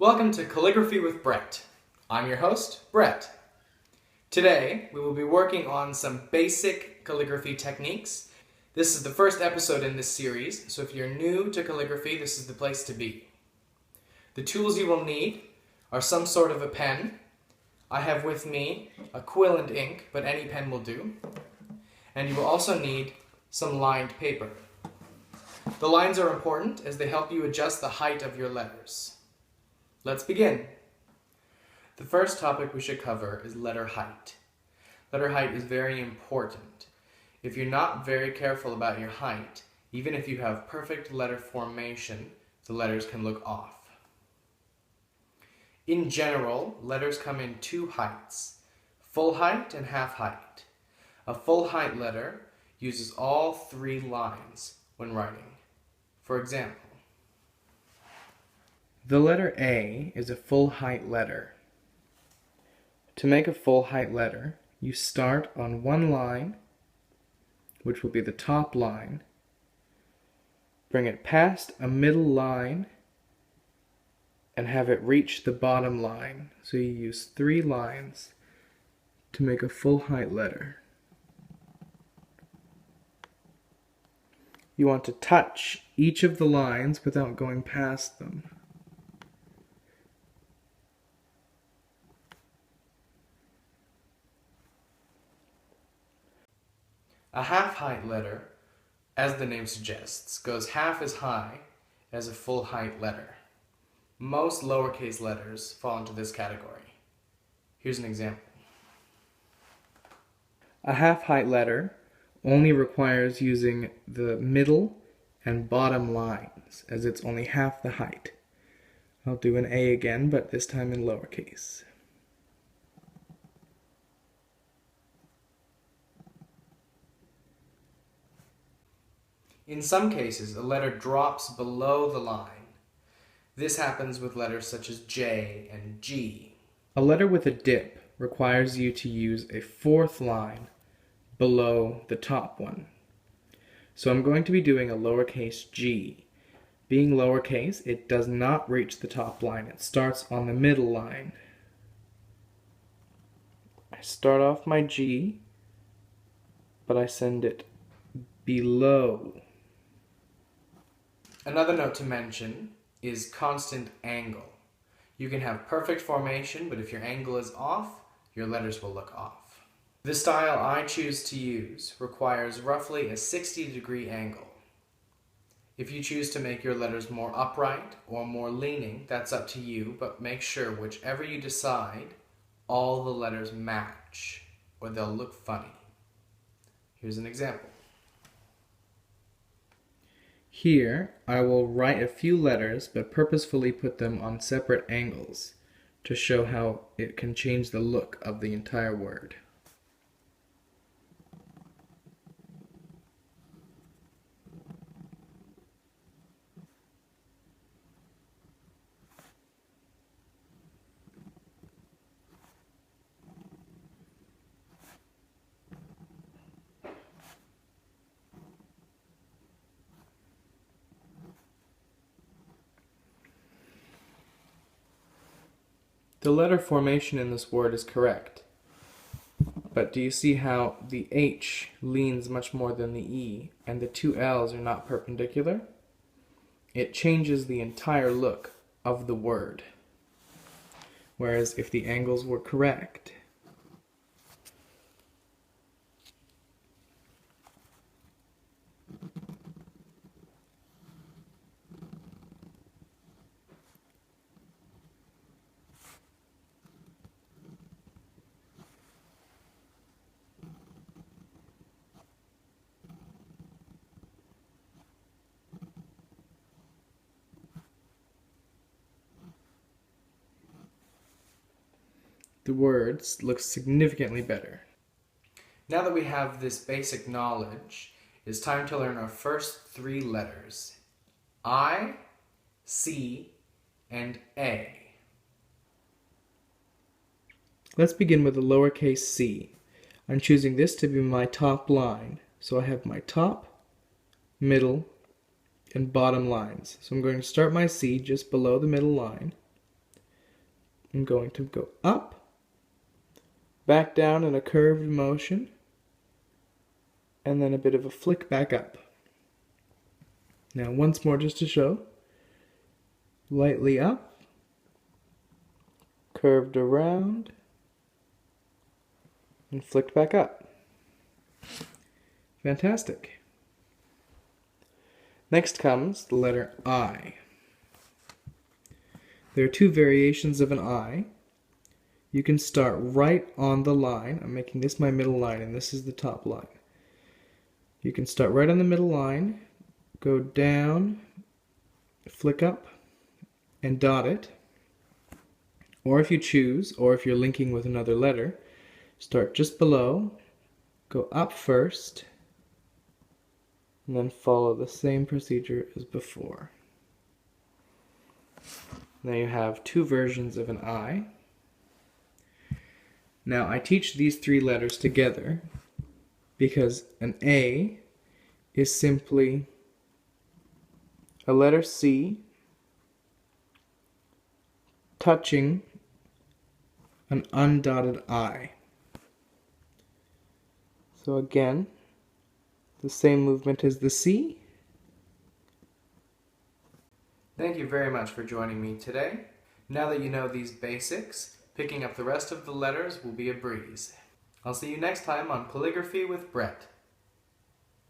Welcome to Calligraphy with Bret. I'm your host, Bret. Today, we will be working on some basic calligraphy techniques. This is the first episode in this series, so if you're new to calligraphy, this is the place to be. The tools you will need are some sort of a pen. I have with me a quill and ink, but any pen will do. And you will also need some lined paper. The lines are important as they help you adjust the height of your letters. Let's begin. The first topic we should cover is letter height. Letter height is very important. If you're not very careful about your height, even if you have perfect letter formation, the letters can look off. In general, letters come in two heights, full height and half height. A full height letter uses all three lines when writing. For example, the letter A is a full height letter. To make a full height letter, you start on one line, which will be the top line, bring it past a middle line, and have it reach the bottom line. So you use three lines to make a full height letter. You want to touch each of the lines without going past them. A half-height letter, as the name suggests, goes half as high as a full-height letter. Most lowercase letters fall into this category. Here's an example. A half-height letter only requires using the middle and bottom lines, as it's only half the height. I'll do an A again, but this time in lowercase. In some cases, a letter drops below the line. This happens with letters such as J and G. A letter with a dip requires you to use a fourth line below the top one. So I'm going to be doing a lowercase g. Being lowercase, it does not reach the top line. It starts on the middle line. I start off my G, but I send it below. Another note to mention is constant angle. You can have perfect formation, but if your angle is off, your letters will look off. The style I choose to use requires roughly a 60-degree angle. If you choose to make your letters more upright or more leaning, that's up to you, but make sure whichever you decide, all the letters match, or they'll look funny. Here's an example. Here, I will write a few letters, but purposefully put them on separate angles to show how it can change the look of the entire word. The letter formation in this word is correct, but do you see how the H leans much more than the E, and the two L's are not perpendicular? It changes the entire look of the word, whereas if the angles were correct, the words look significantly better. Now that we have this basic knowledge, it's time to learn our first three letters: I, C, and A. Let's begin with the lowercase c. I'm choosing this to be my top line, so I have my top, middle, and bottom lines. So I'm going to start my C just below the middle line, I'm going to go up, back down in a curved motion, and then a bit of a flick back up. Now once more just to show. Lightly up, curved around, and flicked back up. Fantastic. Next comes the letter I. There are two variations of an I. You can start right on the line. I'm making this my middle line, and this is the top line. You can start right on the middle line, go down, flick up, and dot it. Or if you choose, or if you're linking with another letter, start just below, go up first, and then follow the same procedure as before. Now you have two versions of an I. Now I teach these three letters together because an A is simply a letter C touching an undotted I. So again, the same movement as the C. Thank you very much for joining me today. Now that you know these basics, picking up the rest of the letters will be a breeze. I'll see you next time on Calligraphy with Bret.